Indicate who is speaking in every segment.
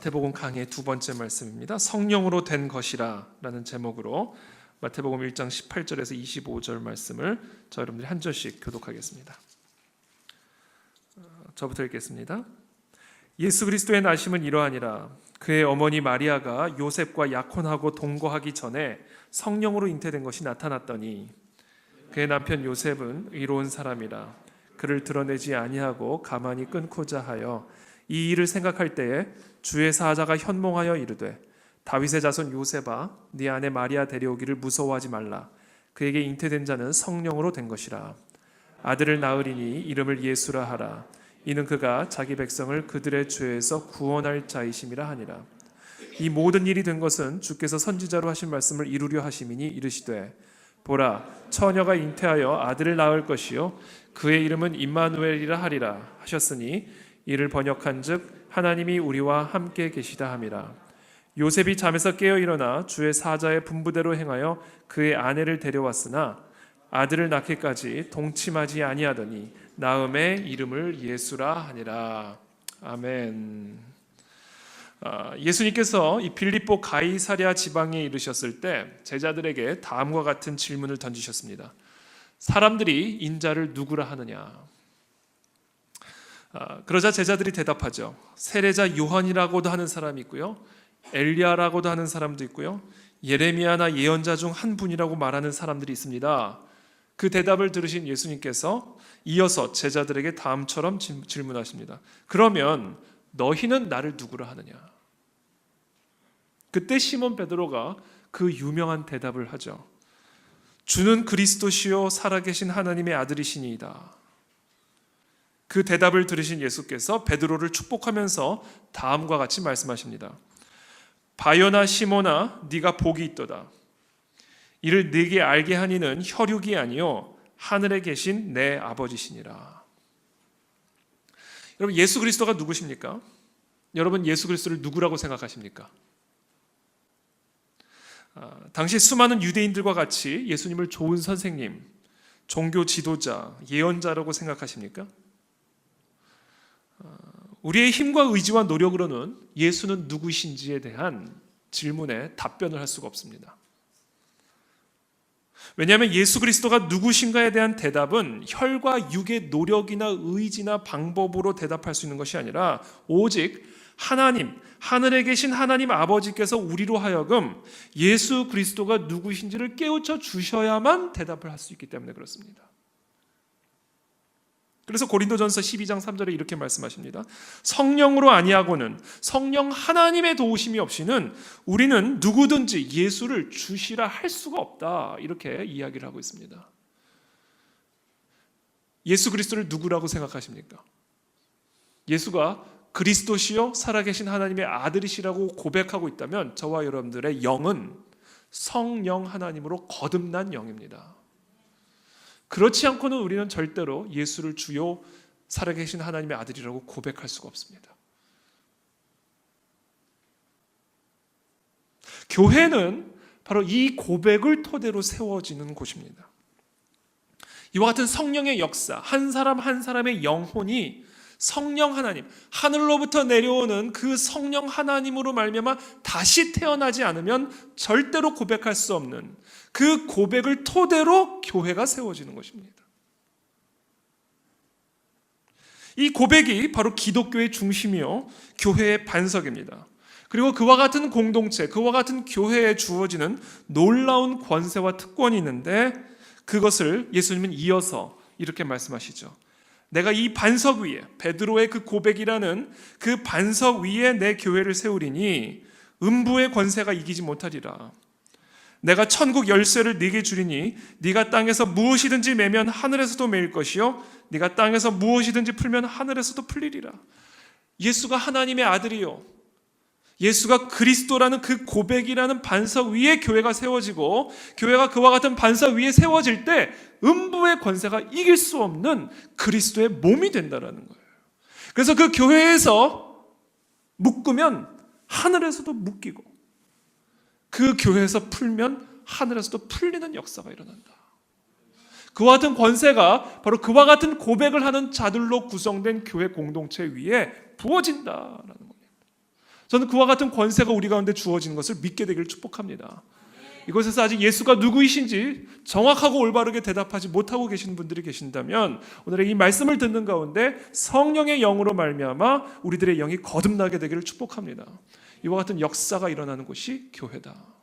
Speaker 1: 마태복음 강의 두 번째 말씀입니다. 성령으로 된 것이라 라는 제목으로 마태복음 1장 18절에서 25절 말씀을 저 여러분들이 한 절씩 교독하겠습니다. 저부터 읽겠습니다. 예수 그리스도의 나심은 이러하니라. 그의 어머니 마리아가 요셉과 약혼하고 동거하기 전에 성령으로 잉태된 것이 나타났더니 그의 남편 요셉은 의로운 사람이라 그를 드러내지 아니하고 가만히 끊고자 하여 이 일을 생각할 때에 주의 사자가 현몽하여 이르되 다윗의 자손 요셉아 네 아내 마리아 데려오기를 무서워하지 말라. 그에게 잉태된 자는 성령으로 된 것이라. 아들을 낳으리니 이름을 예수라 하라. 이는 그가 자기 백성을 그들의 죄에서 구원할 자이심이라 하니라. 이 모든 일이 된 것은 주께서 선지자로 하신 말씀을 이루려 하심이니 이르시되 보라 처녀가 잉태하여 아들을 낳을 것이요 그의 이름은 임마누엘이라 하리라 하셨으니 이를 번역한즉 하나님이 우리와 함께 계시다 함이라. 요셉이 잠에서 깨어 일어나 주의 사자의 분부대로 행하여 그의 아내를 데려왔으나 아들을 낳기까지 동침하지 아니하더니 나음에 이름을 예수라 하니라. 아멘. 예수님께서 이 빌립보 가이사랴 지방에 이르셨을 때 제자들에게 다음과 같은 질문을 던지셨습니다. 사람들이 인자를 누구라 하느냐? 그러자 제자들이 대답하죠. 세례자 요한이라고도 하는 사람이 있고요, 엘리야라고도 하는 사람도 있고요, 예레미야나 예언자 중 한 분이라고 말하는 사람들이 있습니다. 그 대답을 들으신 예수님께서 이어서 제자들에게 다음처럼 질문하십니다. 그러면 너희는 나를 누구라 하느냐? 그때 시몬 베드로가 그 유명한 대답을 하죠. 주는 그리스도시요 살아계신 하나님의 아들이시니이다. 그 대답을 들으신 예수께서 베드로를 축복하면서 다음과 같이 말씀하십니다. 바요나 시몬아 네가 복이 있도다. 이를 네게 알게 하니는 혈육이 아니요 하늘에 계신 내 아버지시니라. 여러분, 예수 그리스도가 누구십니까? 여러분, 예수 그리스도를 누구라고 생각하십니까? 당시 수많은 유대인들과 같이 예수님을 좋은 선생님, 종교 지도자, 예언자라고 생각하십니까? 우리의 힘과 의지와 노력으로는 예수는 누구신지에 대한 질문에 답변을 할 수가 없습니다. 왜냐하면 예수 그리스도가 누구신가에 대한 대답은 혈과 육의 노력이나 의지나 방법으로 대답할 수 있는 것이 아니라 오직 하나님, 하늘에 계신 하나님 아버지께서 우리로 하여금 예수 그리스도가 누구신지를 깨우쳐 주셔야만 대답을 할 수 있기 때문에 그렇습니다. 그래서 고린도전서 12장 3절에 이렇게 말씀하십니다. 성령으로 아니하고는 성령 하나님의 도우심이 없이는 우리는 누구든지 예수를 주시라 할 수가 없다. 이렇게 이야기를 하고 있습니다. 예수 그리스도를 누구라고 생각하십니까? 예수가 그리스도시요 살아계신 하나님의 아들이시라고 고백하고 있다면 저와 여러분들의 영은 성령 하나님으로 거듭난 영입니다. 그렇지 않고는 우리는 절대로 예수를 주요 살아계신 하나님의 아들이라고 고백할 수가 없습니다. 교회는 바로 이 고백을 토대로 세워지는 곳입니다. 이와 같은 성령의 역사, 한 사람 한 사람의 영혼이 성령 하나님, 하늘로부터 내려오는 그 성령 하나님으로 말미암아 다시 태어나지 않으면 절대로 고백할 수 없는 그 고백을 토대로 교회가 세워지는 것입니다. 이 고백이 바로 기독교의 중심이요 교회의 반석입니다. 그리고 그와 같은 공동체, 그와 같은 교회에 주어지는 놀라운 권세와 특권이 있는데 그것을 예수님은 이어서 이렇게 말씀하시죠. 내가 이 반석 위에, 베드로의 그 고백이라는 그 반석 위에 내 교회를 세우리니 음부의 권세가 이기지 못하리라. 내가 천국 열쇠를 네게 주리니 네가 땅에서 무엇이든지 매면 하늘에서도 매일 것이요 네가 땅에서 무엇이든지 풀면 하늘에서도 풀리리라. 예수가 하나님의 아들이요, 예수가 그리스도라는 그 고백이라는 반석 위에 교회가 세워지고 교회가 그와 같은 반석 위에 세워질 때 음부의 권세가 이길 수 없는 그리스도의 몸이 된다는 거예요. 그래서 그 교회에서 묶으면 하늘에서도 묶이고 그 교회에서 풀면 하늘에서도 풀리는 역사가 일어난다. 그와 같은 권세가 바로 그와 같은 고백을 하는 자들로 구성된 교회 공동체 위에 부어진다라는 겁니다. 저는 그와 같은 권세가 우리 가운데 주어지는 것을 믿게 되기를 축복합니다. 이곳에서 아직 예수가 누구이신지 정확하고 올바르게 대답하지 못하고 계신 분들이 계신다면 오늘의 이 말씀을 듣는 가운데 성령의 영으로 말미암아 우리들의 영이 거듭나게 되기를 축복합니다. 이와 같은 역사가 일어나는 곳이 교회다.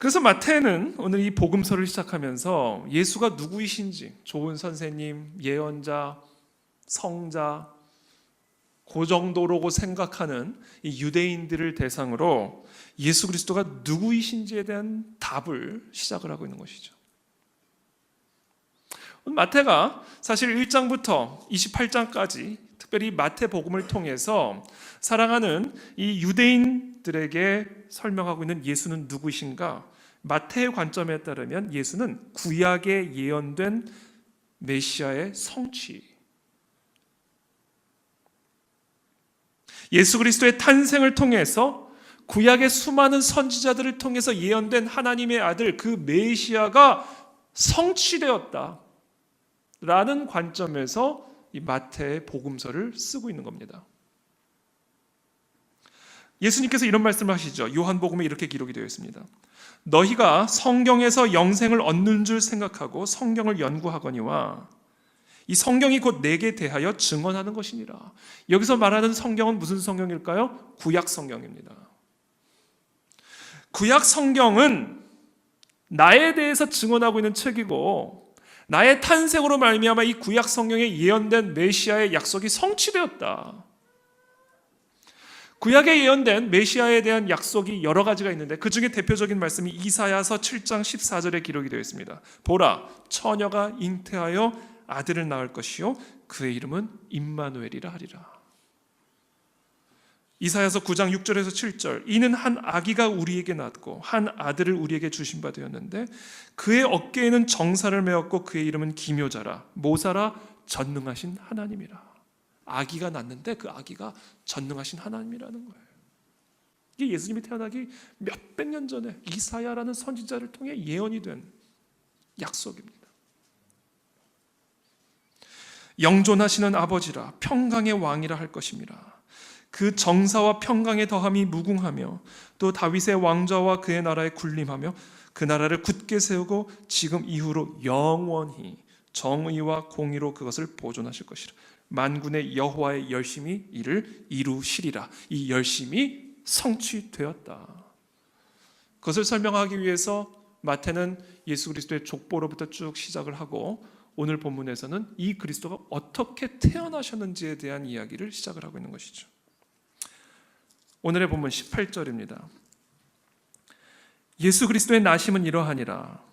Speaker 1: 그래서 마태는 오늘 이 복음서를 시작하면서 예수가 누구이신지 좋은 선생님, 예언자, 성자 그 정도로고 생각하는 이 유대인들을 대상으로 예수 그리스도가 누구이신지에 대한 답을 시작을 하고 있는 것이죠. 마태가 사실 1장부터 28장까지 특별히 마태복음을 통해서 사랑하는 이 유대인들에게 설명하고 있는 예수는 누구이신가? 마태의 관점에 따르면 예수는 구약에 예언된 메시아의 성취, 예수 그리스도의 탄생을 통해서 구약의 수많은 선지자들을 통해서 예언된 하나님의 아들 그 메시아가 성취되었다 라는 관점에서 이 마태의 복음서를 쓰고 있는 겁니다. 예수님께서 이런 말씀을 하시죠. 요한복음에 이렇게 기록이 되어 있습니다. 너희가 성경에서 영생을 얻는 줄 생각하고 성경을 연구하거니와 이 성경이 곧 내게 대하여 증언하는 것이니라. 여기서 말하는 성경은 무슨 성경일까요? 구약 성경입니다. 구약 성경은 나에 대해서 증언하고 있는 책이고 나의 탄생으로 말미암아 이 구약 성경에 예언된 메시아의 약속이 성취되었다. 구약에 예언된 메시아에 대한 약속이 여러 가지가 있는데 그 중에 대표적인 말씀이 이사야서 7장 14절에 기록이 되어 있습니다. 보라, 처녀가 잉태하여 아들을 낳을 것이요 그의 이름은 임마누엘이라 하리라. 이사야서 9장 6절에서 7절 이는 한 아기가 우리에게 낳았고 한 아들을 우리에게 주신 바 되었는데 그의 어깨에는 정사를 메었고 그의 이름은 기묘자라 모사라 전능하신 하나님이라. 아기가 낳는데 그 아기가 전능하신 하나님이라는 거예요. 이게 예수님이 태어나기 몇백 년 전에 이사야라는 선지자를 통해 예언이 된 약속입니다. 영존하시는 아버지라 평강의 왕이라 할 것입니다. 그 정사와 평강의 더함이 무궁하며 또 다윗의 왕좌와 그의 나라에 군림하며 그 나라를 굳게 세우고 지금 이후로 영원히 정의와 공의로 그것을 보존하실 것이라. 만군의 여호와의 열심히 이를 이루시리라. 이 열심이 성취되었다. 그것을 설명하기 위해서 마태는 예수 그리스도의 족보로부터 쭉 시작을 하고 오늘 본문에서는 이 그리스도가 어떻게 태어나셨는지에 대한 이야기를 시작을 하고 있는 것이죠. 오늘의 본문 18절입니다. 예수 그리스도의 나심은 이러하니라.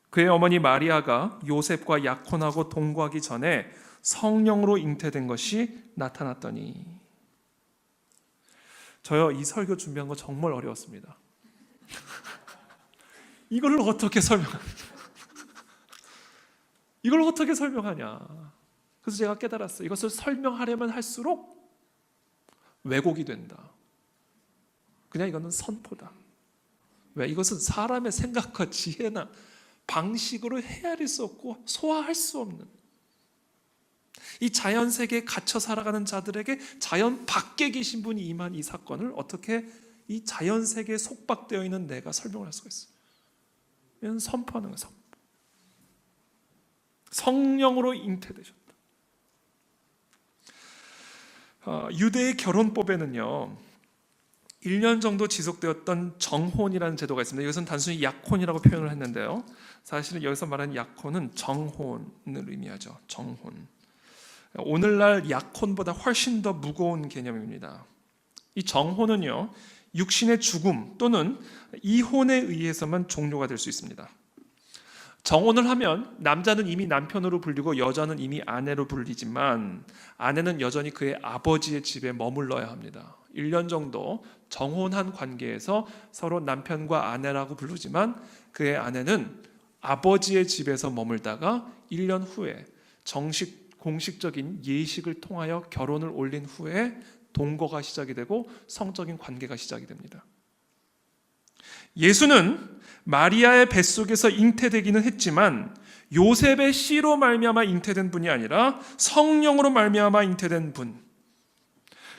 Speaker 1: 그의 어머니 마리아가 요셉과 약혼하고 동거하기 전에 성령으로 잉태된 것이 나타났더니. 저요 이 설교 준비한 거 정말 어려웠습니다. 이걸 어떻게 설명합니까? 이걸 어떻게 설명하냐. 그래서 제가 깨달았어요. 이것을 설명하려면 할수록 왜곡이 된다. 그냥 이거는 선포다. 왜? 이것은 사람의 생각과 지혜나 방식으로 헤아릴 수 없고 소화할 수 없는 이 자연 세계에 갇혀 살아가는 자들에게 자연 밖에 계신 분이 임한 이 사건을 어떻게 이 자연 세계에 속박되어 있는 내가 설명을 할 수가 있어요. 이건 선포하는 거예요. 성령으로 잉태되셨다. 유대의 결혼법에는요 1년 정도 지속되었던 정혼이라는 제도가 있습니다. 이것은 단순히 약혼이라고 표현을 했는데요, 사실은 여기서 말하는 약혼은 정혼을 의미하죠. 정혼. 오늘날 약혼보다 훨씬 더 무거운 개념입니다. 이 정혼은요 육신의 죽음 또는 이혼에 의해서만 종료가 될 수 있습니다. 정혼을 하면 남자는 이미 남편으로 불리고 여자는 이미 아내로 불리지만 아내는 여전히 그의 아버지의 집에 머물러야 합니다. 1년 정도 정혼한 관계에서 서로 남편과 아내라고 부르지만 그의 아내는 아버지의 집에서 머물다가 1년 후에 공식적인 예식을 통하여 결혼을 올린 후에 동거가 시작이 되고 성적인 관계가 시작이 됩니다. 예수는 마리아의 뱃속에서 잉태되기는 했지만 요셉의 씨로 말미암아 잉태된 분이 아니라 성령으로 말미암아 잉태된 분.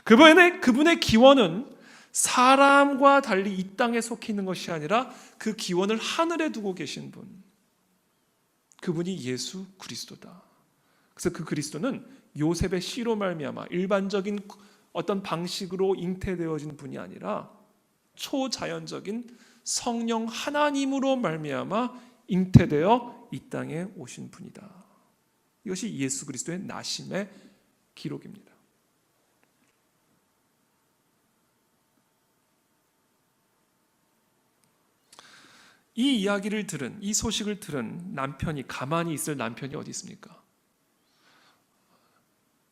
Speaker 1: 그분의 기원은 사람과 달리 이 땅에 속해 있는 것이 아니라 그 기원을 하늘에 두고 계신 분. 그분이 예수 그리스도다. 그래서 그 그리스도는 요셉의 씨로 말미암아 일반적인 어떤 방식으로 잉태되어진 분이 아니라 초자연적인 성령 하나님으로 말미암아 잉태되어 이 땅에 오신 분이다. 이것이 예수 그리스도의 나심의 기록입니다. 이 이야기를 들은, 이 소식을 들은 남편이, 가만히 있을 남편이 어디 있습니까?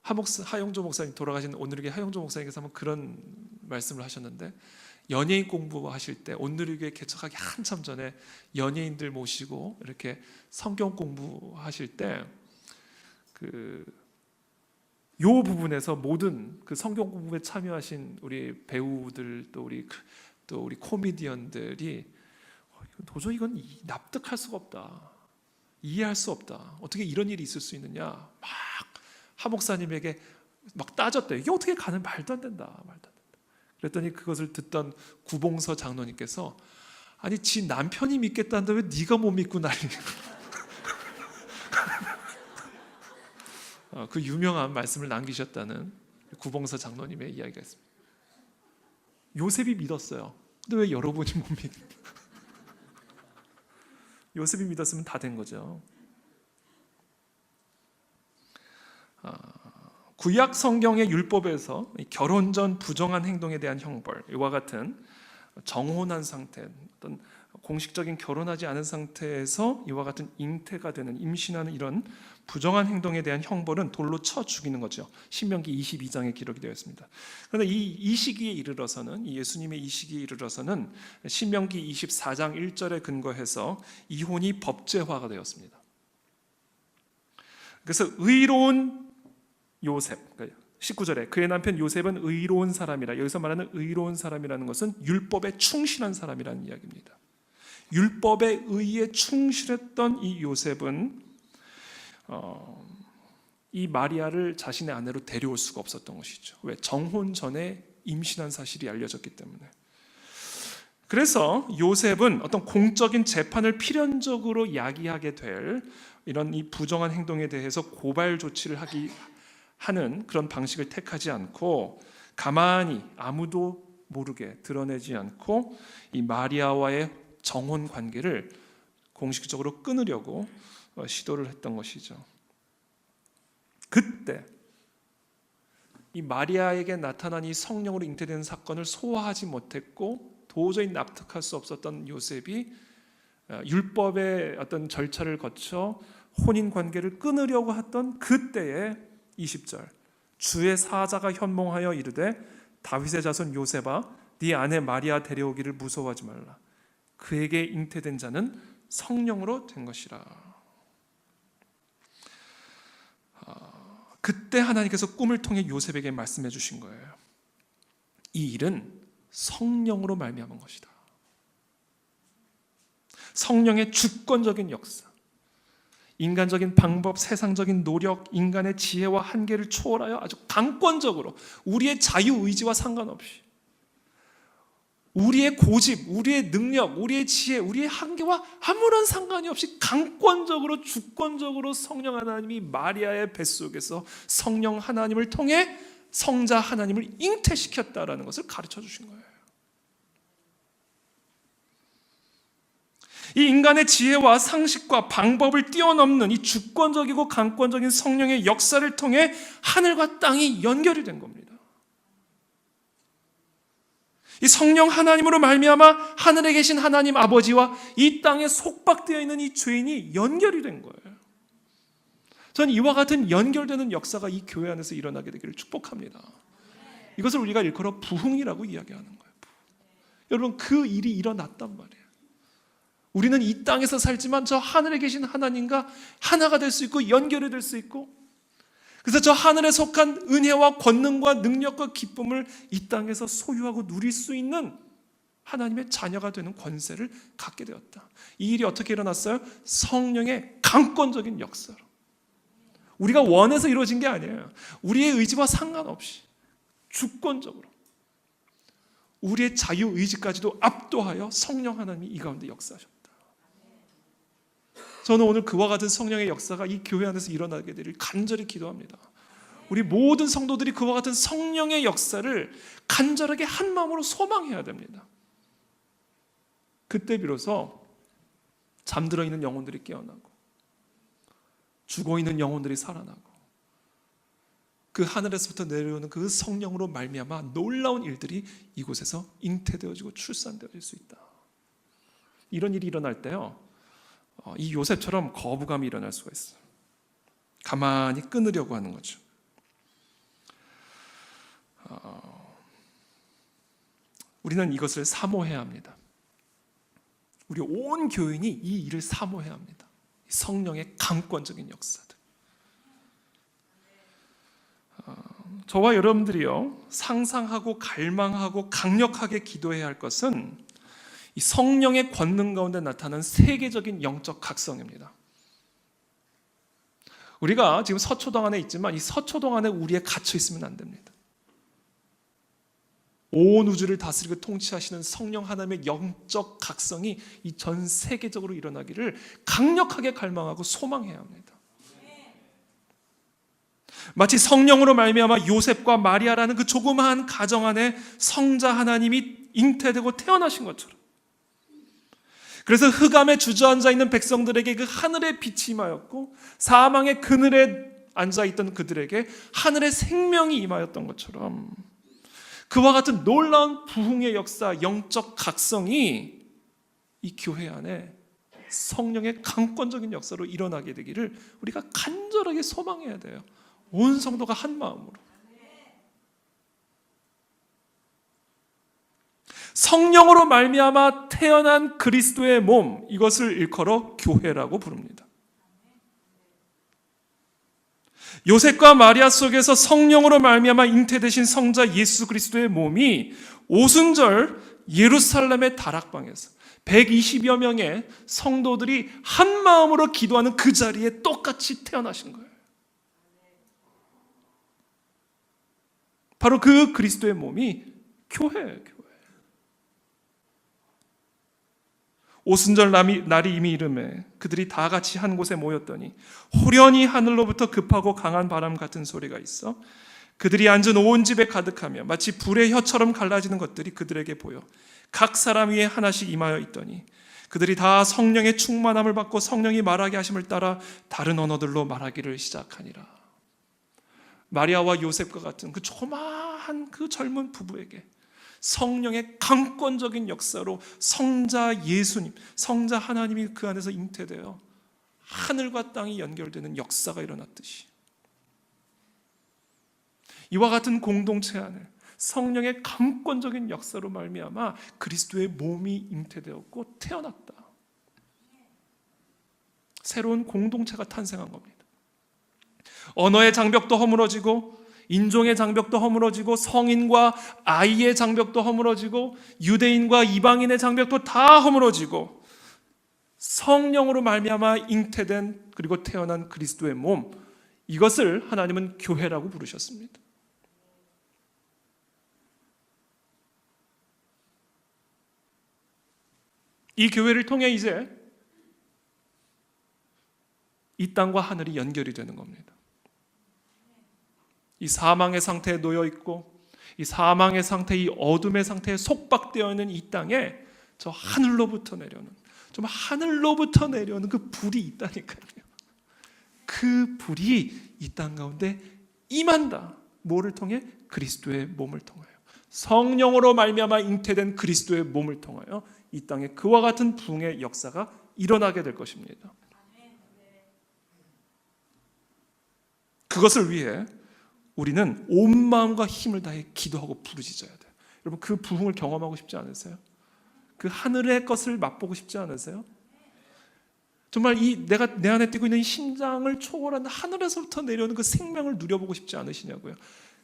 Speaker 1: 하용조 목사님, 돌아가신 온누리교회 하용조 목사님께서 한번 그런 말씀을 하셨는데, 연예인 공부하실 때 온누리교회 개척하기 한참 전에 연예인들 모시고 이렇게 성경 공부하실 때 요 부분에서 모든 그 성경 공부에 참여하신 우리 배우들 또 우리 코미디언들이 도저히 이건 납득할 수가 없다, 이해할 수 없다, 어떻게 이런 일이 있을 수 있느냐 막 하 목사님에게 막 따졌대요. 이게 어떻게 가는, 말도 안 된다, 말도 안 된다. 그랬더니 그것을 듣던 구봉서 장로님께서, 아니 지 남편이 믿겠다는데 왜 네가 못 믿고 난리야. 그 유명한 말씀을 남기셨다는 구봉서 장로님의 이야기가 있습니다. 요셉이 믿었어요. 근데 왜 여러분이 못 믿는? 요셉이 믿었으면 다 된 거죠. 구약 성경의 율법에서 결혼 전 부정한 행동에 대한 형벌, 이와 같은 정혼한 상태, 어떤 공식적인 결혼하지 않은 상태에서 이와 같은 잉태가 되는, 임신하는 이런 부정한 행동에 대한 형벌은 돌로 쳐 죽이는 거죠. 신명기 22장에 기록이 되어 있습니다. 그런데 이 시기에 이르러서는, 이 예수님의 이 시기에 이르러서는 신명기 24장 1절에 근거해서 이혼이 법제화가 되었습니다. 그래서 의로운 요셉, 19절에 그의 남편 요셉은 의로운 사람이라, 여기서 말하는 의로운 사람이라는 것은 율법에 충실한 사람이라는 이야기입니다. 율법에 의해 충실했던 이 요셉은 이 마리아를 자신의 아내로 데려올 수가 없었던 것이죠. 왜? 정혼 전에 임신한 사실이 알려졌기 때문에. 그래서 요셉은 어떤 공적인 재판을 필연적으로 야기하게 될 이런 이 부정한 행동에 대해서 고발 조치를 하는 그런 방식을 택하지 않고, 가만히 아무도 모르게 드러내지 않고 이 마리아와의 정혼 관계를 공식적으로 끊으려고 시도를 했던 것이죠. 그때 이 마리아에게 나타난 이 성령으로 잉태되는 사건을 소화하지 못했고 도저히 납득할 수 없었던 요셉이 율법의 어떤 절차를 거쳐 혼인 관계를 끊으려고 했던 그때에 20절, 주의 사자가 현몽하여 이르되 다윗의 자손 요셉아, 네 아내 마리아 데려오기를 무서워하지 말라. 그에게 잉태된 자는 성령으로 된 것이라. 그때 하나님께서 꿈을 통해 요셉에게 말씀해 주신 거예요. 이 일은 성령으로 말미암은 것이다. 성령의 주권적인 역사, 인간적인 방법, 세상적인 노력, 인간의 지혜와 한계를 초월하여 아주 강권적으로 우리의 자유의지와 상관없이, 우리의 고집, 우리의 능력, 우리의 지혜, 우리의 한계와 아무런 상관이 없이 강권적으로, 주권적으로 성령 하나님이 마리아의 뱃속에서 성령 하나님을 통해 성자 하나님을 잉태시켰다라는 것을 가르쳐 주신 거예요. 이 인간의 지혜와 상식과 방법을 뛰어넘는 이 주권적이고 강권적인 성령의 역사를 통해 하늘과 땅이 연결이 된 겁니다. 이 성령 하나님으로 말미암아 하늘에 계신 하나님 아버지와 이 땅에 속박되어 있는 이 죄인이 연결이 된 거예요. 저는 이와 같은 연결되는 역사가 이 교회 안에서 일어나게 되기를 축복합니다. 이것을 우리가 일컬어 부흥이라고 이야기하는 거예요. 여러분, 그 일이 일어났단 말이에요. 우리는 이 땅에서 살지만 저 하늘에 계신 하나님과 하나가 될 수 있고 연결이 될 수 있고, 그래서 저 하늘에 속한 은혜와 권능과 능력과 기쁨을 이 땅에서 소유하고 누릴 수 있는 하나님의 자녀가 되는 권세를 갖게 되었다. 이 일이 어떻게 일어났어요? 성령의 강권적인 역사로. 우리가 원해서 이루어진 게 아니에요. 우리의 의지와 상관없이 주권적으로 우리의 자유의지까지도 압도하여 성령 하나님이 이 가운데 역사하셨다. 저는 오늘 그와 같은 성령의 역사가 이 교회 안에서 일어나게 되기를 간절히 기도합니다. 우리 모든 성도들이 그와 같은 성령의 역사를 간절하게 한 마음으로 소망해야 됩니다. 그때 비로소 잠들어 있는 영혼들이 깨어나고 죽어 있는 영혼들이 살아나고 그 하늘에서부터 내려오는 그 성령으로 말미암아 놀라운 일들이 이곳에서 잉태되어지고 출산되어질 수 있다. 이런 일이 일어날 때요, 이 요셉처럼 거부감이 일어날 수가 있어요. 가만히 끊으려고 하는 거죠. 우리는 이것을 사모해야 합니다. 우리 온 교인이 이 일을 사모해야 합니다. 성령의 강권적인 역사들. 저와 여러분들이요, 상상하고 갈망하고 강력하게 기도해야 할 것은 이 성령의 권능 가운데 나타나는 세계적인 영적 각성입니다. 우리가 지금 서초동 안에 있지만 이 서초동 안에 우리에 갇혀 있으면 안 됩니다. 온 우주를 다스리고 통치하시는 성령 하나님의 영적 각성이 이 전 세계적으로 일어나기를 강력하게 갈망하고 소망해야 합니다. 마치 성령으로 말미암아 요셉과 마리아라는 그 조그마한 가정 안에 성자 하나님이 잉태되고 태어나신 것처럼, 그래서 흑암에 주저앉아 있는 백성들에게 그 하늘의 빛이 임하였고 사망의 그늘에 앉아있던 그들에게 하늘의 생명이 임하였던 것처럼 그와 같은 놀라운 부흥의 역사, 영적 각성이 이 교회 안에 성령의 강권적인 역사로 일어나게 되기를 우리가 간절하게 소망해야 돼요. 온 성도가 한 마음으로. 성령으로 말미암아 태어난 그리스도의 몸, 이것을 일컬어 교회라고 부릅니다. 요셉과 마리아 속에서 성령으로 말미암아 잉태되신 성자 예수 그리스도의 몸이 오순절 예루살렘의 다락방에서 120여 명의 성도들이 한 마음으로 기도하는 그 자리에 똑같이 태어나신 거예요. 바로 그 그리스도의 몸이 교회예요. 교회. 오순절 날이 이미 이르매 그들이 다 같이 한 곳에 모였더니 호련히 하늘로부터 급하고 강한 바람 같은 소리가 있어 그들이 앉은 온 집에 가득하며 마치 불의 혀처럼 갈라지는 것들이 그들에게 보여 각 사람 위에 하나씩 임하여 있더니 그들이 다 성령의 충만함을 받고 성령이 말하게 하심을 따라 다른 언어들로 말하기를 시작하니라. 마리아와 요셉과 같은 그 조그마한 그 젊은 부부에게 성령의 강권적인 역사로 성자 예수님, 성자 하나님이 그 안에서 잉태되어 하늘과 땅이 연결되는 역사가 일어났듯이 이와 같은 공동체 안에 성령의 강권적인 역사로 말미암아 그리스도의 몸이 잉태되었고 태어났다. 새로운 공동체가 탄생한 겁니다. 언어의 장벽도 허물어지고 인종의 장벽도 허물어지고 성인과 아이의 장벽도 허물어지고 유대인과 이방인의 장벽도 다 허물어지고 성령으로 말미암아 잉태된 그리고 태어난 그리스도의 몸, 이것을 하나님은 교회라고 부르셨습니다. 이 교회를 통해 이제 이 땅과 하늘이 연결이 되는 겁니다. 이 사망의 상태에 놓여 있고 이 사망의 상태, 이 어둠의 상태에 속박되어 있는 이 땅에 저 하늘로부터 내려오는 그 불이 있다니까요. 그 불이 이 땅 가운데 임한다. 뭐를 통해? 그리스도의 몸을 통하여. 성령으로 말미암아 잉태된 그리스도의 몸을 통하여 이 땅에 그와 같은 부흥의 역사가 일어나게 될 것입니다. 그것을 위해 우리는 온 마음과 힘을 다해 기도하고 부르짖어야 돼요. 여러분, 그 부흥을 경험하고 싶지 않으세요? 그 하늘의 것을 맛보고 싶지 않으세요? 정말 내가 내 안에 뛰고 있는 이 심장을 초월한 하늘에서부터 내려오는 그 생명을 누려보고 싶지 않으시냐고요.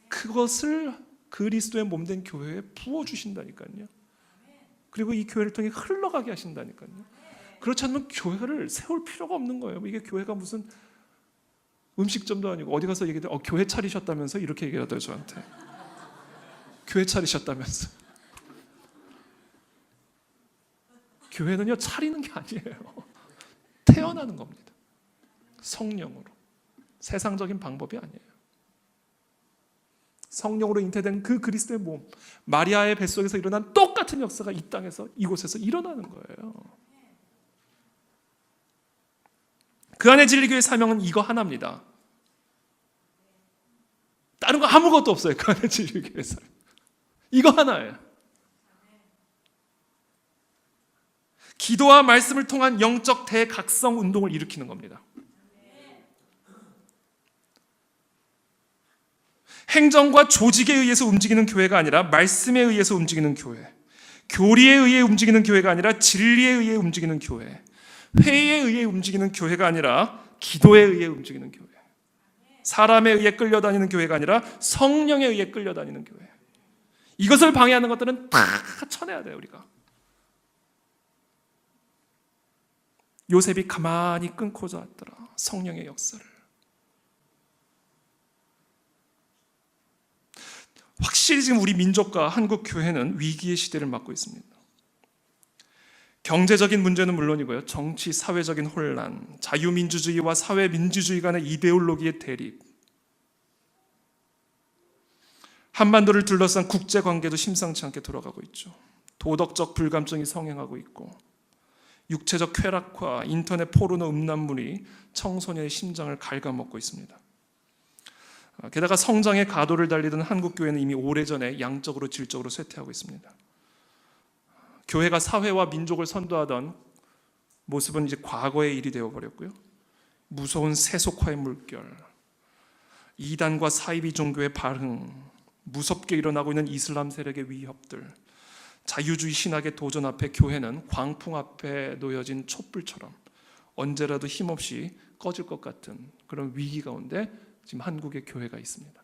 Speaker 1: 그것을 그리스도의 몸된 교회에 부어주신다니까요. 그리고 이 교회를 통해 흘러가게 하신다니까요. 그렇지 않으면 교회를 세울 필요가 없는 거예요. 이게 교회가 무슨 음식점도 아니고 어디 가서 얘기해 교회 차리셨다면서 이렇게 얘기하더라고요 저한테. 교회 차리셨다면서. 교회는요 차리는 게 아니에요. 태어나는 겁니다. 성령으로. 세상적인 방법이 아니에요. 성령으로 잉태된 그 그리스도의 몸, 마리아의 뱃속에서 일어난 똑같은 역사가 이 땅에서 이곳에서 일어나는 거예요. 그 안에 진리교회의 사명은 이거 하나입니다. 다른 거 아무것도 없어요. 그 안에 진리교회의 사명. 이거 하나예요. 기도와 말씀을 통한 영적 대각성 운동을 일으키는 겁니다. 행정과 조직에 의해서 움직이는 교회가 아니라 말씀에 의해서 움직이는 교회, 교리에 의해 움직이는 교회가 아니라 진리에 의해 움직이는 교회, 회의에 의해 움직이는 교회가 아니라 기도에 의해 움직이는 교회, 사람에 의해 끌려다니는 교회가 아니라 성령에 의해 끌려다니는 교회. 이것을 방해하는 것들은 다 쳐내야 돼요. 우리가. 요셉이 가만히 끊고 잤더라. 성령의 역사를. 확실히 지금 우리 민족과 한국 교회는 위기의 시대를 맞고 있습니다. 경제적인 문제는 물론이고요. 정치, 사회적인 혼란, 자유민주주의와 사회민주주의 간의 이데올로기의 대립, 한반도를 둘러싼 국제관계도 심상치 않게 돌아가고 있죠. 도덕적 불감증이 성행하고 있고 육체적 쾌락과 인터넷 포르노 음란물이 청소년의 심장을 갉아먹고 있습니다. 게다가 성장의 가도를 달리던 한국교회는 이미 오래전에 양적으로 질적으로 쇠퇴하고 있습니다. 교회가 사회와 민족을 선도하던 모습은 이제 과거의 일이 되어버렸고요. 무서운 세속화의 물결, 이단과 사이비 종교의 발흥, 무섭게 일어나고 있는 이슬람 세력의 위협들, 자유주의 신학의 도전 앞에 교회는 광풍 앞에 놓여진 촛불처럼 언제라도 힘없이 꺼질 것 같은 그런 위기 가운데 지금 한국의 교회가 있습니다.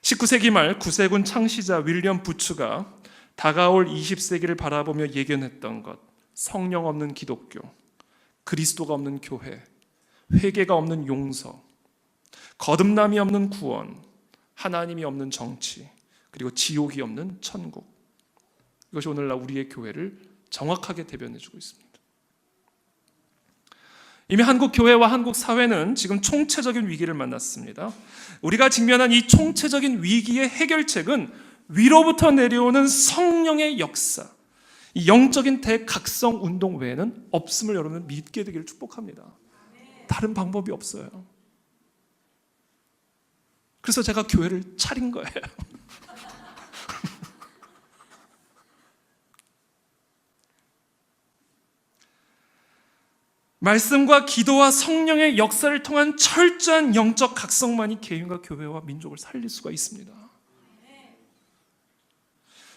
Speaker 1: 19세기 말 구세군 창시자 윌리엄 부츠가 다가올 20세기를 바라보며 예견했던 것, 성령 없는 기독교, 그리스도가 없는 교회, 회개가 없는 용서, 거듭남이 없는 구원, 하나님이 없는 정치, 그리고 지옥이 없는 천국. 이것이 오늘날 우리의 교회를 정확하게 대변해주고 있습니다. 이미 한국 교회와 한국 사회는 지금 총체적인 위기를 만났습니다. 우리가 직면한 이 총체적인 위기의 해결책은 위로부터 내려오는 성령의 역사, 이 영적인 대각성 운동 외에는 없음을 여러분 믿게 되기를 축복합니다. 다른 방법이 없어요. 그래서 제가 교회를 차린 거예요. 말씀과 기도와 성령의 역사를 통한 철저한 영적 각성만이 개인과 교회와 민족을 살릴 수가 있습니다.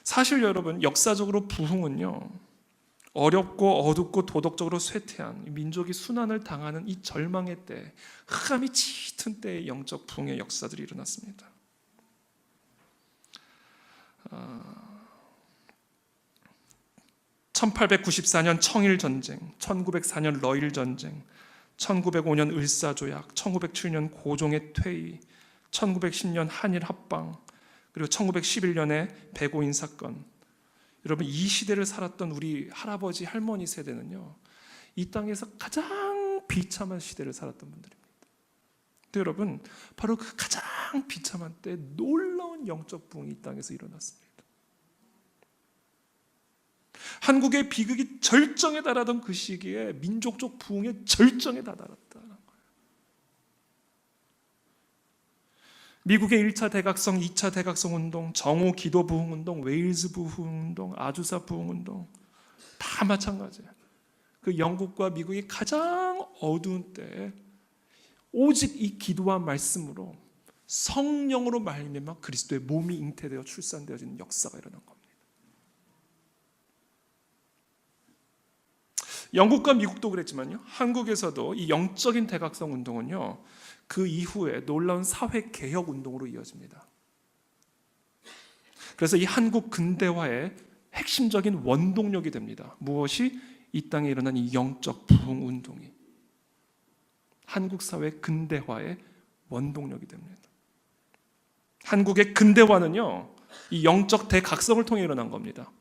Speaker 1: 사실 여러분, 역사적으로 부흥은요, 어렵고 어둡고 도덕적으로 쇠퇴한 민족이 순환을 당하는 이 절망의 때, 흑암이 짙은 때의 영적 부흥의 역사들이 일어났습니다. 1894년 청일전쟁, 1904년 러일전쟁, 1905년 을사조약, 1907년 고종의 퇴위, 1910년 한일합방, 그리고 1911년에 배고인 사건. 여러분, 이 시대를 살았던 우리 할아버지, 할머니 세대는요, 이 땅에서 가장 비참한 시대를 살았던 분들입니다. 근데 여러분, 바로 그 가장 비참한 때 놀라운 영적 부흥이 이 땅에서 일어났습니다. 한국의 비극이 절정에 달하던 그 시기에 민족적 부흥의 절정에 다다랐다는 거예요. 미국의 1차 대각성, 2차 대각성 운동, 정오 기도 부흥 운동, 웨일즈 부흥 운동, 아주사 부흥 운동 다 마찬가지예요. 그 영국과 미국이 가장 어두운 때에 오직 이 기도와 말씀으로 성령으로 말미암아 그리스도의 몸이 잉태되어 출산되어지는 역사가 일어난 겁니다. 영국과 미국도 그랬지만요, 한국에서도 이 영적인 대각성 운동은요, 그 이후에 놀라운 사회 개혁 운동으로 이어집니다. 그래서 이 한국 근대화의 핵심적인 원동력이 됩니다. 무엇이? 이 땅에 일어난 이 영적 부흥 운동이 한국 사회 근대화의 원동력이 됩니다. 한국의 근대화는요, 이 영적 대각성을 통해 일어난 겁니다.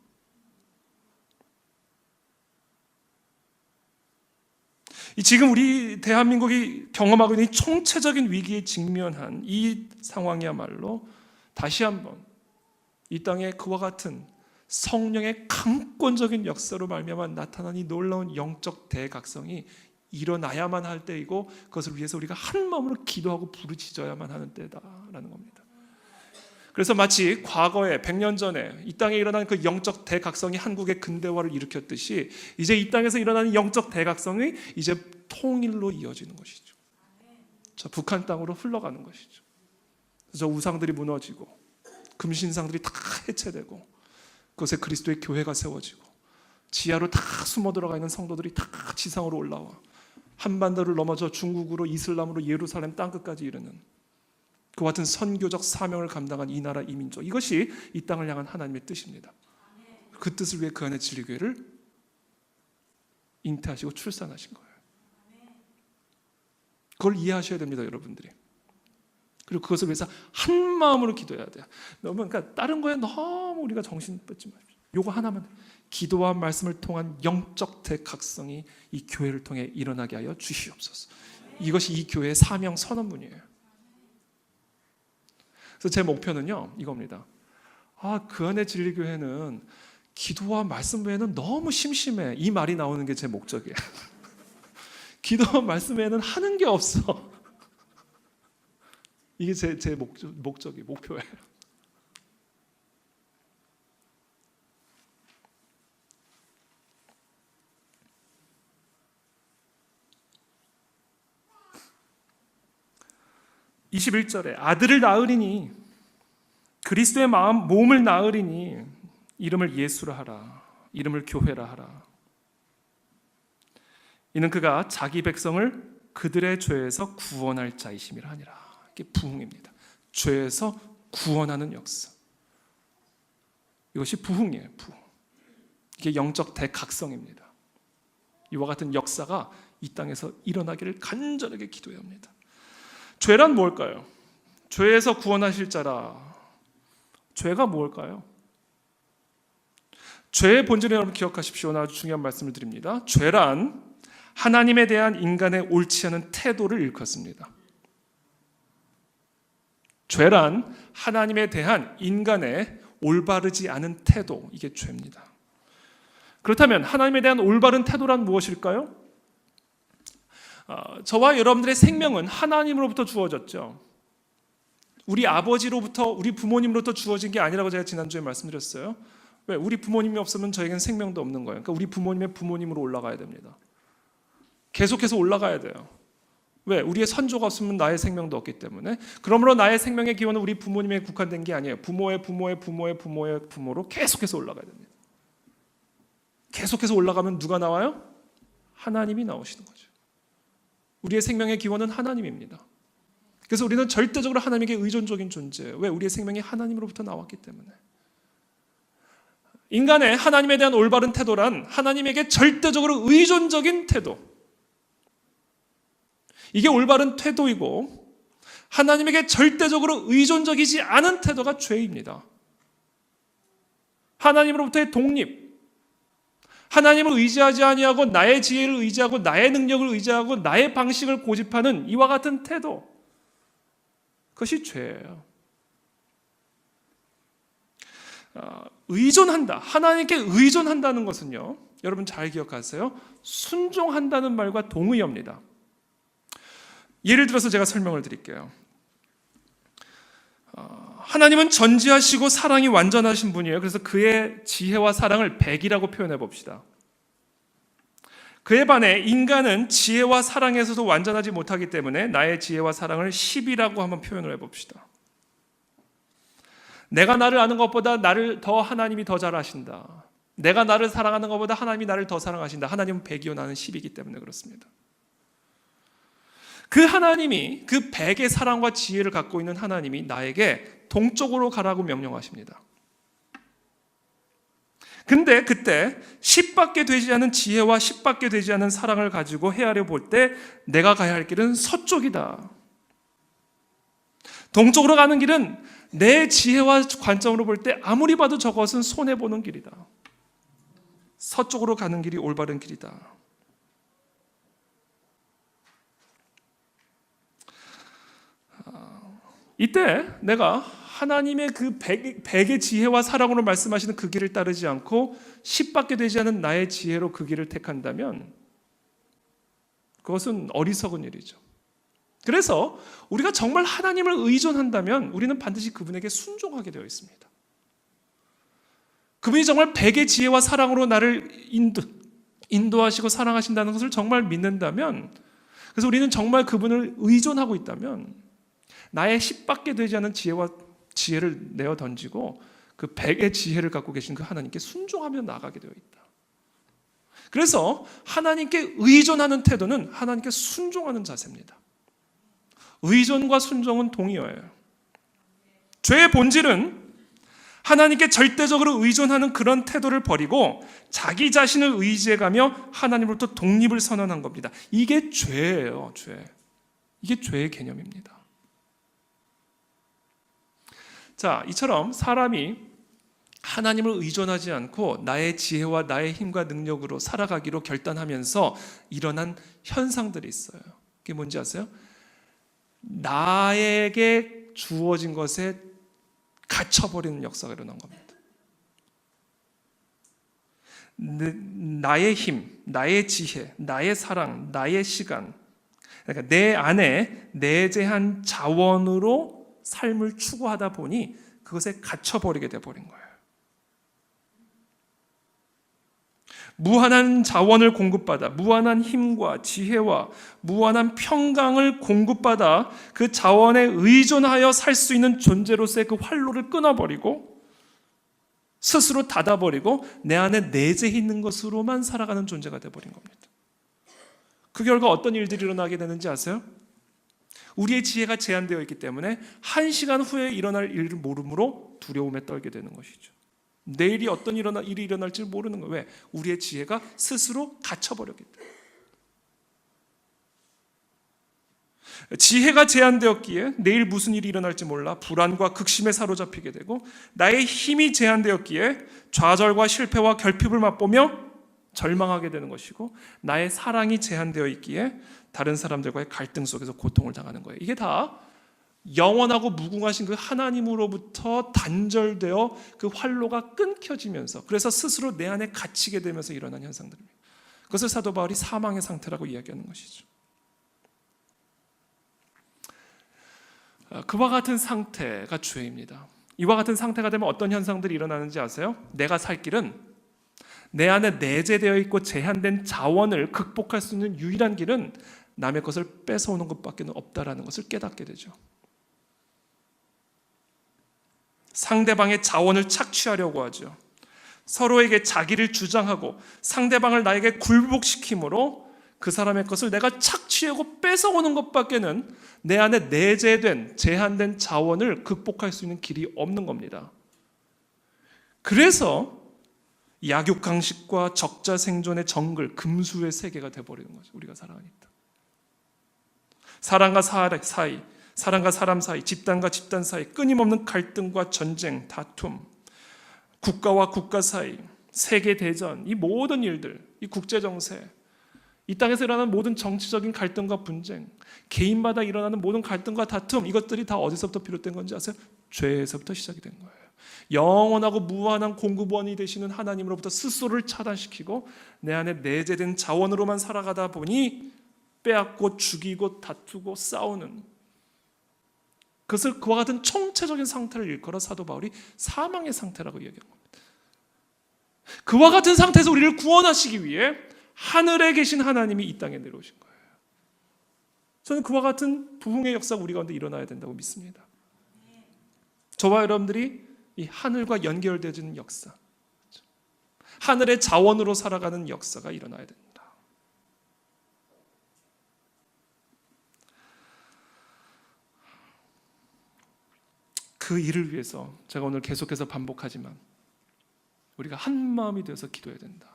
Speaker 1: 지금 우리 대한민국이 경험하고 있는 이 총체적인 위기에 직면한 이 상황이야말로 다시 한번 이 땅에 그와 같은 성령의 강권적인 역사로 말미암아 나타난 이 놀라운 영적 대각성이 일어나야만 할 때이고, 그것을 위해서 우리가 한 마음으로 기도하고 부르짖어야만 하는 때다라는 겁니다. 그래서 마치 과거에 100년 전에 이 땅에 일어난 그 영적 대각성이 한국의 근대화를 일으켰듯이, 이제 이 땅에서 일어나는 영적 대각성이 이제 통일로 이어지는 것이죠. 저 북한 땅으로 흘러가는 것이죠. 저 우상들이 무너지고 금신상들이 다 해체되고 그곳에 그리스도의 교회가 세워지고 지하로 다 숨어 들어가 있는 성도들이 다 지상으로 올라와 한반도를 넘어져 중국으로, 이슬람으로, 예루살렘 땅끝까지 이르는 그와 같은 선교적 사명을 감당한 이 나라, 이 민족, 이것이 이 땅을 향한 하나님의 뜻입니다. 그 뜻을 위해 그 안에 진리교회를 잉태하시고 출산하신 거예요. 그걸 이해하셔야 됩니다, 여러분들이. 그리고 그것을 위해서 한 마음으로 기도해야 돼요. 그러니까 다른 거에 너무 우리가 정신 뺏지 마십시오. 요거 하나만, 기도와 말씀을 통한 영적 대각성이 이 교회를 통해 일어나게 하여 주시옵소서. 이것이 이 교회의 사명 선언문이에요. 그래서 제 목표는요, 이겁니다. 그 안에 진리교회는 기도와 말씀 외에는 너무 심심해, 이 말이 나오는 게 제 목적이에요. 기도와 말씀 외에는 하는 게 없어. 이게 제 목적이, 목표예요. (21절에) 아들을 낳으리니 그리스도의 몸을 낳으리니 이름을 예수라 하라, 이름을 교회라 하라. 이는 그가 자기 백성을 그들의 죄에서 구원할 자이심이라 하니라. 이게 부흥입니다. 죄에서 구원하는 역사, 이것이 부흥이에요. 부흥. 이게 영적 대각성입니다. 이와 같은 역사가 이 땅에서 일어나기를 간절하게 기도해야 합니다. 죄란 뭘까요? 죄에서 구원하실 자라. 죄가 뭘까요? 죄의 본질을 여러분 기억하십시오. 아주 중요한 말씀을 드립니다. 죄란 하나님에 대한 인간의 옳지 않은 태도를 일컫습니다. 죄란 하나님에 대한 인간의 올바르지 않은 태도, 이게 죄입니다. 그렇다면 하나님에 대한 올바른 태도란 무엇일까요? 저와 여러분들의 생명은 하나님으로부터 주어졌죠. 우리 아버지로부터, 우리 부모님으로부터 주어진 게 아니라고 제가 지난주에 말씀드렸어요. 왜? 우리 부모님이 없으면 저에겐 생명도 없는 거예요. 그러니까 우리 부모님의 부모님으로 올라가야 됩니다. 계속해서 올라가야 돼요. 왜? 우리의 선조가 없으면 나의 생명도 없기 때문에. 그러므로 나의 생명의 기원은 우리 부모님에 국한된 게 아니에요. 부모의 부모의 부모의 부모의 부모로 계속해서 올라가야 됩니다. 계속해서 올라가면 누가 나와요? 하나님이 나오시는 거죠. 우리의 생명의 기원은 하나님입니다. 그래서 우리는 절대적으로 하나님에게 의존적인 존재예요. 왜? 우리의 생명이 하나님으로부터 나왔기 때문에. 인간의 하나님에 대한 올바른 태도란 하나님에게 절대적으로 의존적인 태도, 이게 올바른 태도이고, 하나님에게 절대적으로 의존적이지 않은 태도가 죄입니다. 하나님으로부터의 독립, 하나님을 의지하지 아니하고 나의 지혜를 의지하고 나의 능력을 의지하고 나의 방식을 고집하는 이와 같은 태도, 그것이 죄예요. 의존한다, 하나님께 의존한다는 것은요, 여러분 잘 기억하세요. 순종한다는 말과 동의어입니다. 예를 들어서 제가 설명을 드릴게요. 하나님은 전지하시고 사랑이 완전하신 분이에요. 그래서 그의 지혜와 사랑을 100이라고 표현해 봅시다. 그에 반해 인간은 지혜와 사랑에서도 완전하지 못하기 때문에 나의 지혜와 사랑을 10이라고 한번 표현을 해봅시다. 내가 나를 아는 것보다 나를 더 하나님이 더 잘 아신다. 내가 나를 사랑하는 것보다 하나님이 나를 더 사랑하신다. 하나님은 100이요 나는 10이기 때문에 그렇습니다. 그 하나님이, 그 100의 사랑과 지혜를 갖고 있는 하나님이 나에게 동쪽으로 가라고 명령하십니다. 근데 그때 10밖에 되지 않은 지혜와 10밖에 되지 않은 사랑을 가지고 헤아려 볼 때 내가 가야 할 길은 서쪽이다. 동쪽으로 가는 길은 내 지혜와 관점으로 볼 때 아무리 봐도 저것은 손해보는 길이다. 서쪽으로 가는 길이 올바른 길이다. 이때 내가 하나님의 그 백의 지혜와 사랑으로 말씀하시는 그 길을 따르지 않고 10밖에 되지 않은 나의 지혜로 그 길을 택한다면 그것은 어리석은 일이죠. 그래서 우리가 정말 하나님을 의존한다면 우리는 반드시 그분에게 순종하게 되어 있습니다. 그분이 정말 백의 지혜와 사랑으로 나를 인도하시고 사랑하신다는 것을 정말 믿는다면, 그래서 우리는 정말 그분을 의존하고 있다면 나의 10밖에 되지 않은 지혜를 내어 던지고 그 백의 지혜를 갖고 계신 그 하나님께 순종하며 나아가게 되어 있다. 그래서 하나님께 의존하는 태도는 하나님께 순종하는 자세입니다. 의존과 순종은 동의어예요. 죄의 본질은 하나님께 절대적으로 의존하는 그런 태도를 버리고 자기 자신을 의지해가며 하나님으로부터 독립을 선언한 겁니다. 이게 죄예요, 죄. 이게 죄의 개념입니다. 자, 이처럼 사람이 하나님을 의존하지 않고 나의 지혜와 나의 힘과 능력으로 살아가기로 결단하면서 일어난 현상들이 있어요. 그게 뭔지 아세요? 나에게 주어진 것에 갇혀버리는 역사가 일어난 겁니다. 나의 힘, 나의 지혜, 나의 사랑, 나의 시간, 그러니까 내 안에 내재한 자원으로 삶을 추구하다 보니 그것에 갇혀버리게 돼버린 거예요. 무한한 자원을 공급받아 무한한 힘과 지혜와 무한한 평강을 공급받아 그 자원에 의존하여 살 수 있는 존재로서의 그 활로를 끊어버리고 스스로 닫아버리고 내 안에 내재 있는 것으로만 살아가는 존재가 돼버린 겁니다. 그 결과 어떤 일들이 일어나게 되는지 아세요? 우리의 지혜가 제한되어 있기 때문에 1시간 후에 일어날 일을 모름으로 두려움에 떨게 되는 것이죠. 내일이 어떤 일이 일어날지 모르는 거예요. 왜? 우리의 지혜가 스스로 갇혀버렸기 때문에. 지혜가 제한되었기에 내일 무슨 일이 일어날지 몰라 불안과 극심에 사로잡히게 되고, 나의 힘이 제한되었기에 좌절과 실패와 결핍을 맛보며 절망하게 되는 것이고, 나의 사랑이 제한되어 있기에 다른 사람들과의 갈등 속에서 고통을 당하는 거예요. 이게 다 영원하고 무궁하신 그 하나님으로부터 단절되어 그 활로가 끊겨지면서, 그래서 스스로 내 안에 갇히게 되면서 일어난 현상들입니다. 그것을 사도 바울이 사망의 상태라고 이야기하는 것이죠. 그와 같은 상태가 죄입니다. 이와 같은 상태가 되면 어떤 현상들이 일어나는지 아세요? 내가 살 길은 내 안에 내재되어 있고 제한된 자원을 극복할 수 있는 유일한 길은 남의 것을 뺏어오는 것밖에 없다라는 것을 깨닫게 되죠. 상대방의 자원을 착취하려고 하죠. 서로에게 자기를 주장하고 상대방을 나에게 굴복시킴으로 그 사람의 것을 내가 착취하고 뺏어오는 것밖에는 내 안에 내재된 제한된 자원을 극복할 수 있는 길이 없는 겁니다. 그래서 약육강식과 적자 생존의 정글, 금수의 세계가 되어버리는 거죠. 우리가 살아가니까. 사람과 사람 사이, 집단과 집단 사이, 끊임없는 갈등과 전쟁, 다툼, 국가와 국가 사이, 세계 대전, 이 모든 일들, 이 국제 정세, 이 땅에서 일어나는 모든 정치적인 갈등과 분쟁, 개인마다 일어나는 모든 갈등과 다툼, 이것들이 다 어디서부터 비롯된 건지 아세요? 죄에서부터 시작이 된 거예요. 영원하고 무한한 공급원이 되시는 하나님으로부터 스스로를 차단시키고 내 안에 내재된 자원으로만 살아가다 보니 빼앗고 죽이고 다투고 싸우는, 그것을 그와 같은 총체적인 상태를 일컬어 사도 바울이 사망의 상태라고 이야기한 겁니다. 그와 같은 상태에서 우리를 구원하시기 위해 하늘에 계신 하나님이 이 땅에 내려오신 거예요. 저는 그와 같은 부흥의 역사가 우리 가운데 일어나야 된다고 믿습니다. 저와 여러분들이 이 하늘과 연결되어지는 역사, 하늘의 자원으로 살아가는 역사가 일어나야 됩니다. 그 일을 위해서 제가 오늘 계속해서 반복하지만 우리가 한 마음이 되어서 기도해야 된다.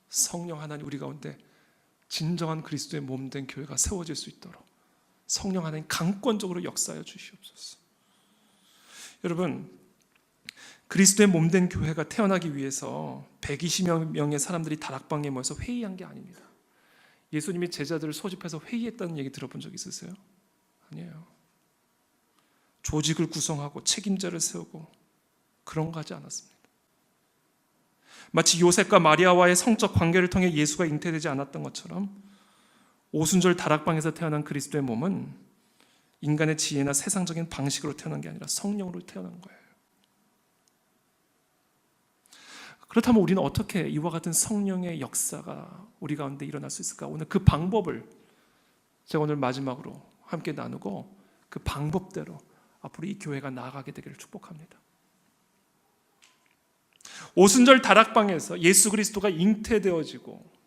Speaker 1: 성령 하나님 우리 가운데 진정한 그리스도의 몸된 교회가 세워질 수 있도록 성령 하나님 강권적으로 역사하여 주시옵소서. 여러분, 그리스도의 몸된 교회가 태어나기 위해서 120여 명의 사람들이 다락방에 모여서 회의한 게 아닙니다. 예수님이 제자들을 소집해서 회의했다는 얘기 들어본 적 있으세요? 아니에요. 조직을 구성하고 책임자를 세우고 그런 거 하지 않았습니다. 마치 요셉과 마리아와의 성적 관계를 통해 예수가 잉태되지 않았던 것처럼 오순절 다락방에서 태어난 그리스도의 몸은 인간의 지혜나 세상적인 방식으로 태어난 게 아니라 성령으로 태어난 거예요. 그렇다면 우리는 어떻게 이와 같은 성령의 역사가 우리 가운데 일어날 수 있을까? 오늘 그 방법을 제가 오늘 마지막으로 함께 나누고 그 방법대로 앞으로 이 교회가 나아가게 되기를 축복합니다. 오순절 다락방에서 예수 그리스도가 잉태되어지고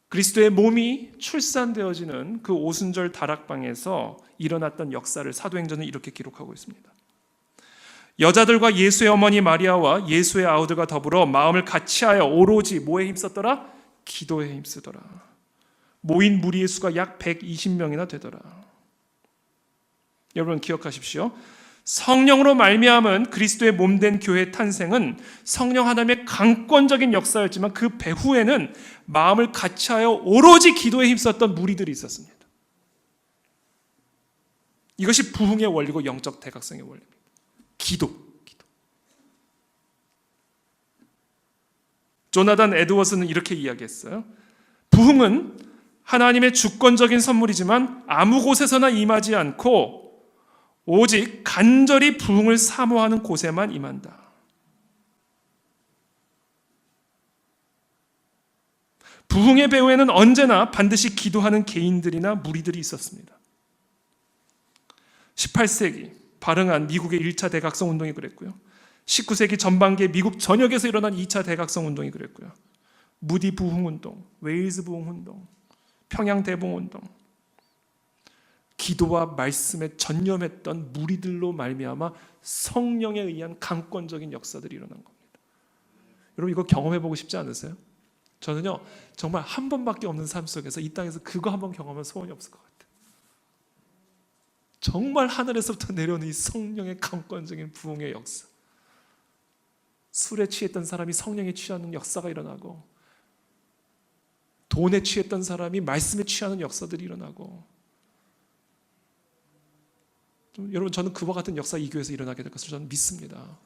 Speaker 1: 그리스도의 몸이 출산되어지는 그 오순절 다락방에서 일어났던 역사를 사도행전은 이렇게 기록하고 있습니다. 여자들과 예수의 어머니 마리아와 예수의 아우들과 더불어 마음을 같이하여 오로지 뭐에 힘썼더라? 기도에 힘쓰더라. 모인 무리의 수가 약 120명이나 되더라. 여러분 기억하십시오. 성령으로 말미암은 그리스도의 몸된 교회의 탄생은 성령 하나님의 강권적인 역사였지만 그 배후에는 마음을 같이하여 오로지 기도에 힘썼던 무리들이 있었습니다. 이것이 부흥의 원리고 영적 대각성의 원리입니다. 기도. 조나단 에드워스는 이렇게 이야기했어요. 부흥은 하나님의 주권적인 선물이지만 아무 곳에서나 임하지 않고 오직 간절히 부흥을 사모하는 곳에만 임한다. 부흥의 배후에는 언제나 반드시 기도하는 개인들이나 무리들이 있었습니다. 18세기 발흥한 미국의 1차 대각성 운동이 그랬고요. 19세기 전반기에 미국 전역에서 일어난 2차 대각성 운동이 그랬고요. 무디 부흥 운동, 웨일즈 부흥 운동, 평양 대봉 운동. 기도와 말씀에 전념했던 무리들로 말미암아 성령에 의한 강권적인 역사들이 일어난 겁니다. 여러분 이거 경험해보고 싶지 않으세요? 저는요 정말 한 번밖에 없는 삶 속에서 이 땅에서 그거 한번 경험하면 소원이 없을 것 같아요. 정말 하늘에서부터 내려오는 이 성령의 강권적인 부흥의 역사. 술에 취했던 사람이 성령에 취하는 역사가 일어나고 돈에 취했던 사람이 말씀에 취하는 역사들이 일어나고 여러분 저는 그와 같은 역사 이 교회에서 일어나게 될 것을 저는 믿습니다.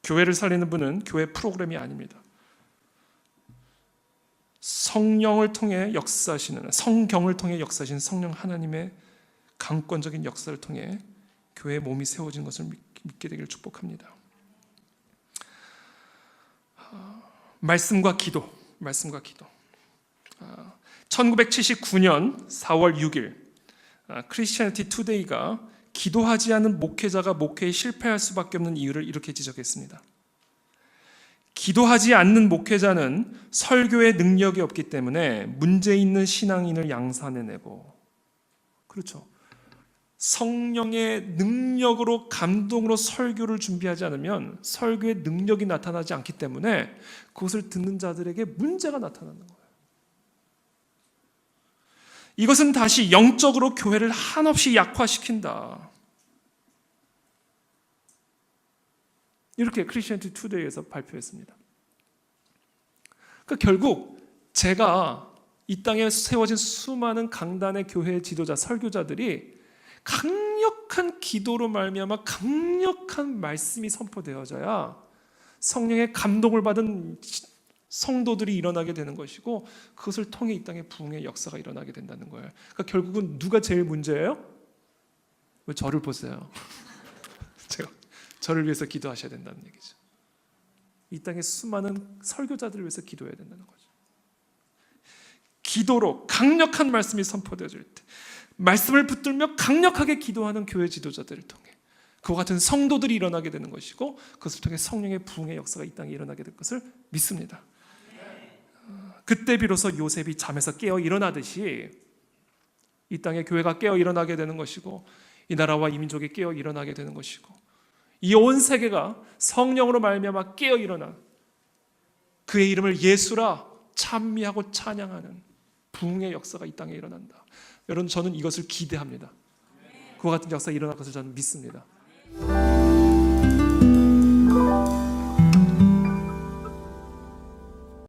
Speaker 1: 교회를 살리는 분은 교회 프로그램이 아닙니다. 성령을 통해 역사하시는 성경을 통해 역사하시는 성령 하나님의 강권적인 역사를 통해 교회의 몸이 세워진 것을 믿게 되기를 축복합니다. 말씀과 기도 1979년 4월 6일 크리스티애니티 투데이가 기도하지 않는 목회자가 목회에 실패할 수밖에 없는 이유를 이렇게 지적했습니다. 기도하지 않는 목회자는 설교의 능력이 없기 때문에 문제 있는 신앙인을 양산해내고, 그렇죠, 성령의 능력으로 감동으로 설교를 준비하지 않으면 설교의 능력이 나타나지 않기 때문에 그것을 듣는 자들에게 문제가 나타나는 거예요. 이것은 다시 영적으로 교회를 한없이 약화시킨다. 이렇게 크리스티애니티 투데이에서 발표했습니다. 그러니까 결국 제가 이 땅에 세워진 수많은 강단의 교회 지도자, 설교자들이 강력한 기도로 말미암아 강력한 말씀이 선포되어져야 성령의 감동을 받은 성도들이 일어나게 되는 것이고 그것을 통해 이 땅에 부흥의 역사가 일어나게 된다는 거예요. 그러니까 결국은 누가 제일 문제예요? 왜 저를 보세요? 제가 저를 위해서 기도하셔야 된다는 얘기죠. 이 땅의 수많은 설교자들을 위해서 기도해야 된다는 거죠. 기도로 강력한 말씀이 선포되어질 때 말씀을 붙들며 강력하게 기도하는 교회 지도자들을 통해 그와 같은 성도들이 일어나게 되는 것이고 그것을 통해 성령의 부흥의 역사가 이 땅에 일어나게 될 것을 믿습니다. 그때 비로소 요셉이 잠에서 깨어 일어나듯이 이 땅의 교회가 깨어 일어나게 되는 것이고 이 나라와 이 민족이 깨어 일어나게 되는 것이고 이 온 세계가 성령으로 말미암아 깨어 일어나 그의 이름을 예수라 찬미하고 찬양하는 부흥의 역사가 이 땅에 일어난다. 여러분, 저는 이것을 기대합니다. 그와 같은 역사가 일어날 것을 저는 믿습니다.